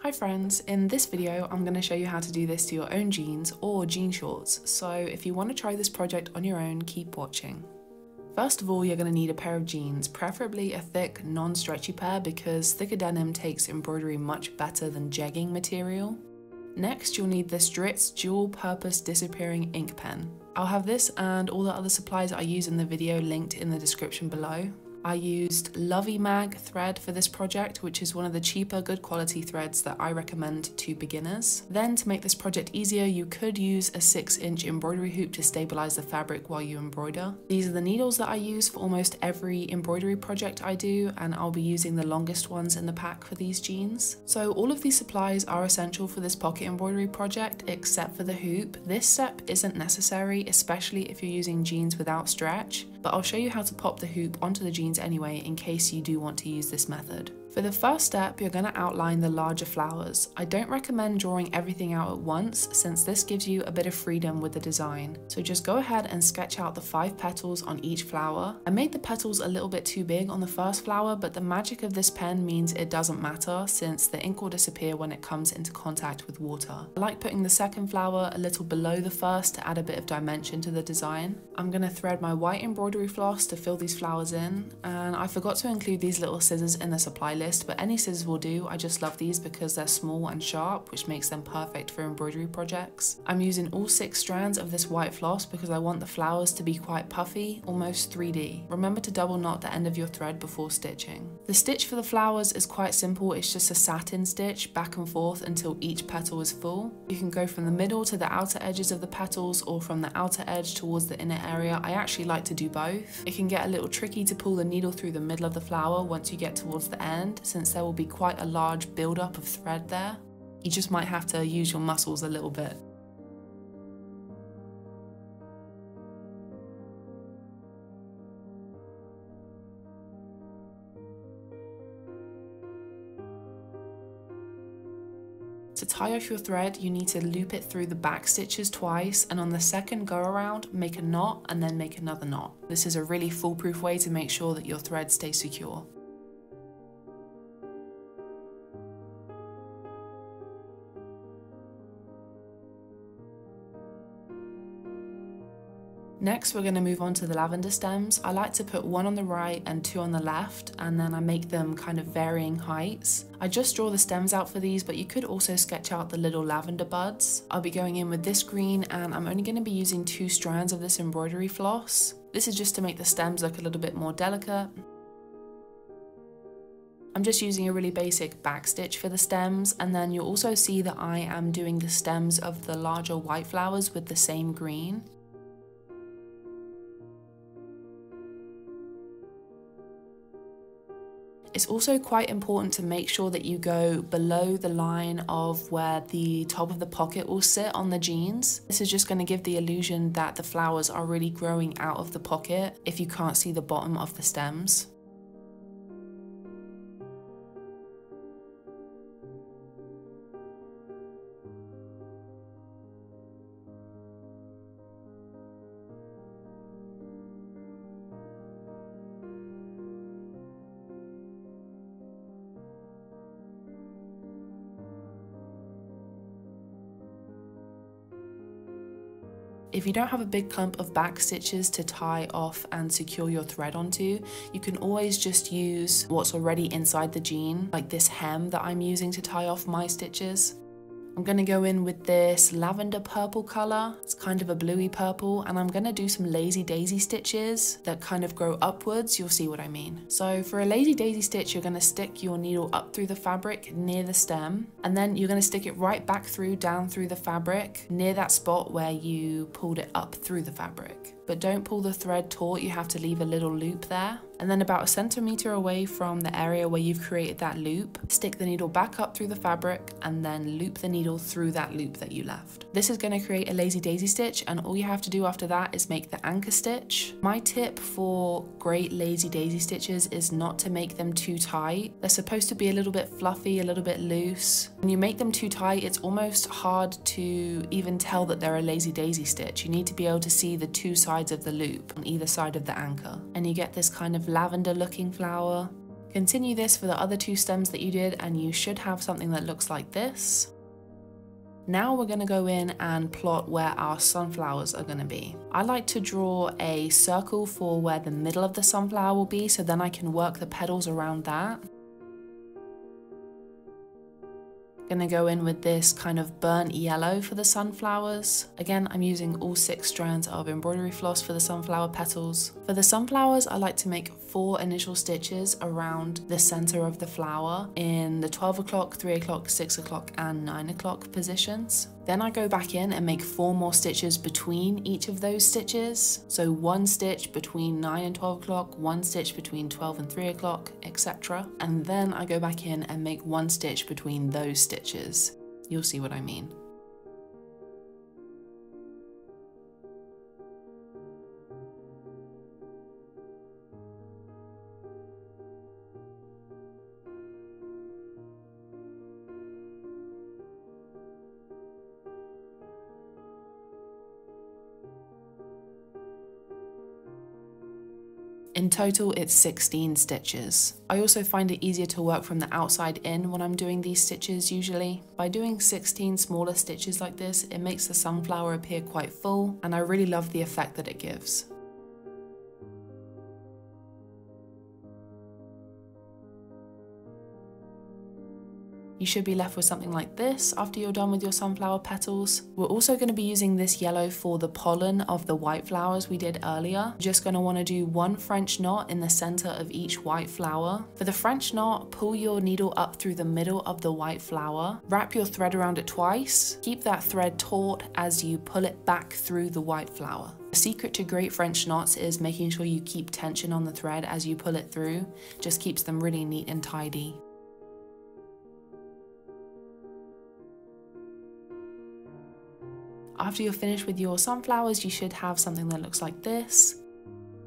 Hi friends, in this video I'm going to show you how to do this to your own jeans or jean shorts, so if you want to try this project on your own, keep watching. First of all, you're going to need a pair of jeans, preferably a thick, non-stretchy pair because thicker denim takes embroidery much better than jegging material. Next, you'll need this Dritz dual-purpose disappearing ink pen. I'll have this and all the other supplies I use in the video linked in the description below. I used Lovey Mag thread for this project, which is one of the cheaper, good quality threads that I recommend to beginners. Then to make this project easier, you could use a 6-inch embroidery hoop to stabilize the fabric while you embroider. These are the needles that I use for almost every embroidery project I do, and I'll be using the longest ones in the pack for these jeans. So all of these supplies are essential for this pocket embroidery project, except for the hoop. This step isn't necessary, especially if you're using jeans without stretch, but I'll show you how to pop the hoop onto the jeans anyway in case you do want to use this method. For the first step, you're going to outline the larger flowers. I don't recommend drawing everything out at once since this gives you a bit of freedom with the design. So just go ahead and sketch out the 5 petals on each flower. I made the petals a little bit too big on the first flower, but the magic of this pen means it doesn't matter since the ink will disappear when it comes into contact with water. I like putting the second flower a little below the first to add a bit of dimension to the design. I'm going to thread my white embroidery floss to fill these flowers in, and I forgot to include these little scissors in the supply list, but any scissors will do. I just love these because they're small and sharp, which makes them perfect for embroidery projects. I'm using all 6 strands of this white floss because I want the flowers to be quite puffy, almost 3D. Remember to double knot the end of your thread before stitching. The stitch for the flowers is quite simple. It's just a satin stitch back and forth until each petal is full. You can go from the middle to the outer edges of the petals or from the outer edge towards the inner area. I actually like to do both. It can get a little tricky to pull the needle through the middle of the flower once you get towards the end, since there will be quite a large build-up of thread there. You just might have to use your muscles a little bit. To tie off your thread, you need to loop it through the back stitches twice, and on the second go around, make a knot and then make another knot. This is a really foolproof way to make sure that your thread stays secure. Next, we're going to move on to the lavender stems. I like to put 1 on the right and 2 on the left, and then I make them kind of varying heights. I just draw the stems out for these, but you could also sketch out the little lavender buds. I'll be going in with this green, and I'm only going to be using 2 strands of this embroidery floss. This is just to make the stems look a little bit more delicate. I'm just using a really basic back stitch for the stems, and then you'll also see that I am doing the stems of the larger white flowers with the same green. It's also quite important to make sure that you go below the line of where the top of the pocket will sit on the jeans. This is just going to give the illusion that the flowers are really growing out of the pocket if you can't see the bottom of the stems. If you don't have a big clump of back stitches to tie off and secure your thread onto, you can always just use what's already inside the jean, like this hem that I'm using to tie off my stitches. I'm going to go in with this lavender purple colour. It's kind of a bluey purple, and I'm going to do some lazy daisy stitches that kind of grow upwards. You'll see what I mean. So for a lazy daisy stitch, you're going to stick your needle up through the fabric near the stem, and then you're going to stick it right back through, down through the fabric, near that spot where you pulled it up through the fabric. But don't pull the thread taut, you have to leave a little loop there. And then about 1 centimeter away from the area where you've created that loop, stick the needle back up through the fabric and then loop the needle through that loop that you left. This is going to create a lazy daisy stitch, and all you have to do after that is make the anchor stitch. My tip for great lazy daisy stitches is not to make them too tight. They're supposed to be a little bit fluffy, a little bit loose. When you make them too tight, it's almost hard to even tell that they're a lazy daisy stitch. You need to be able to see the 2 sides of the loop on either side of the anchor, and you get this kind of lavender looking flower. You Continue this for the other 2 stems that you did and you should have something that looks like this. Now we're going to go in and plot where our sunflowers are going to be. I like to draw a circle for where the middle of the sunflower will be, so then I can work the petals around that. Gonna go in with this kind of burnt yellow for the sunflowers. Again, I'm using all 6 strands of embroidery floss for the sunflower petals. For the sunflowers, I like to make 4 initial stitches around the center of the flower in the 12 o'clock, 3 o'clock, 6 o'clock, and 9 o'clock positions. Then I go back in and make 4 more stitches between each of those stitches. So 1 stitch between 9 and 12 o'clock, 1 stitch between 12 and 3 o'clock, etc. And then I go back in and make 1 stitch between those stitches. You'll see what I mean. In total, it's 16 stitches. I also find it easier to work from the outside in when I'm doing these stitches usually. By doing 16 smaller stitches like this, it makes the sunflower appear quite full, and I really love the effect that it gives. You should be left with something like this after you're done with your sunflower petals. We're also going to be using this yellow for the pollen of the white flowers we did earlier. You're just going to want to do 1 French knot in the center of each white flower. For the French knot, pull your needle up through the middle of the white flower, wrap your thread around it twice, keep that thread taut as you pull it back through the white flower. The secret to great French knots is making sure you keep tension on the thread as you pull it through. Just keeps them really neat and tidy. After you're finished with your sunflowers, you should have something that looks like this.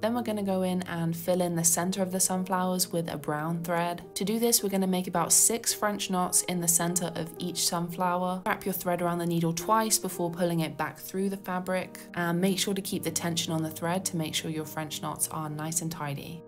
Then we're going to go in and fill in the center of the sunflowers with a brown thread. To do this, we're going to make about 6 French knots in the center of each sunflower. Wrap your thread around the needle twice before pulling it back through the fabric, and make sure to keep the tension on the thread to make sure your French knots are nice and tidy.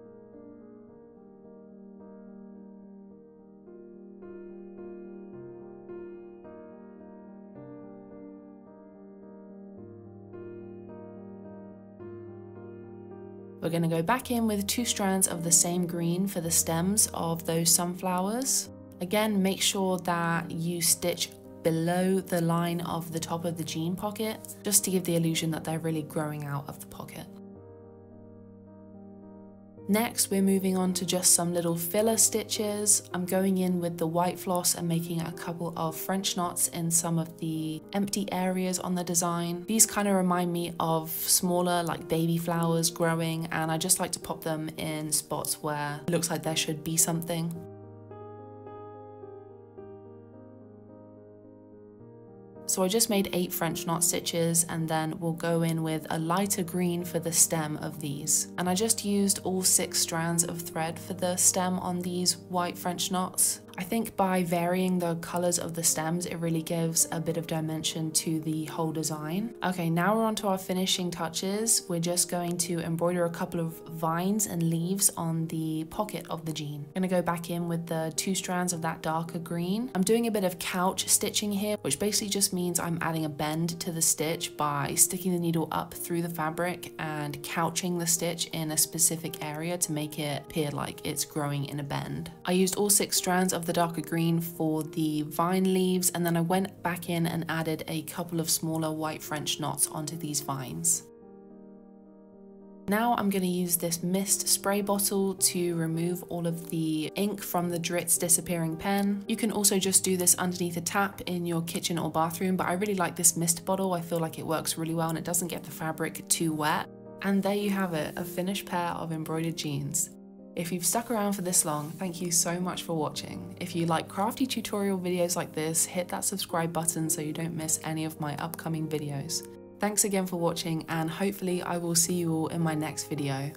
We're going to go back in with 2 strands of the same green for the stems of those sunflowers. Again, make sure that you stitch below the line of the top of the jean pocket, just to give the illusion that they're really growing out of the pocket. Next, we're moving on to just some little filler stitches. I'm going in with the white floss and making a couple of French knots in some of the empty areas on the design. These kind of remind me of smaller, like baby flowers growing, and I just like to pop them in spots where it looks like there should be something. So I just made 8 French knot stitches, and then we'll go in with a lighter green for the stem of these. And I just used all 6 strands of thread for the stem on these white French knots. I think by varying the colors of the stems, it really gives a bit of dimension to the whole design. Okay, now we're on to our finishing touches. We're just going to embroider a couple of vines and leaves on the pocket of the jean. I'm gonna go back in with the 2 strands of that darker green. I'm doing a bit of couch stitching here, which basically just means I'm adding a bend to the stitch by sticking the needle up through the fabric and couching the stitch in a specific area to make it appear like it's growing in a bend. I used all 6 strands of the darker green for the vine leaves, and then I went back in and added a couple of smaller white French knots onto these vines. Now I'm going to use this mist spray bottle to remove all of the ink from the Dritz disappearing pen. You can also just do this underneath a tap in your kitchen or bathroom, but I really like this mist bottle. I feel like it works really well and it doesn't get the fabric too wet. And there you have it, a finished pair of embroidered jeans. If you've stuck around for this long, thank you so much for watching. If you like crafty tutorial videos like this, hit that subscribe button so you don't miss any of my upcoming videos. Thanks again for watching, and hopefully I will see you all in my next video.